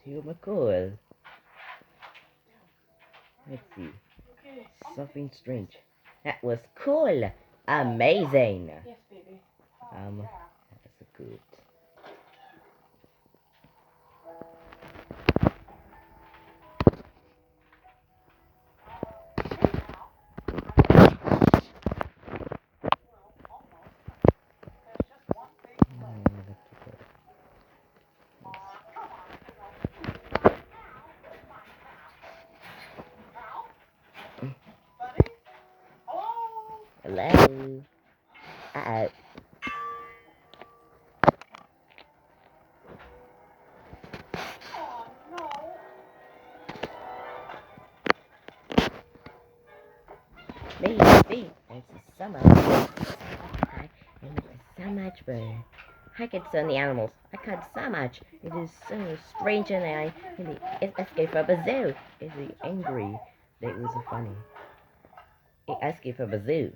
Super cool. Let's see. Something strange. That was cool. Amazing. Yes, baby. That's good. Hello. Uh-oh. Maybe. It's summer. I miss so much fun. I get so many animals. I cut so much. It is so strange and it escaped from a zoo. Is he angry? That was funny. It escaped from a zoo.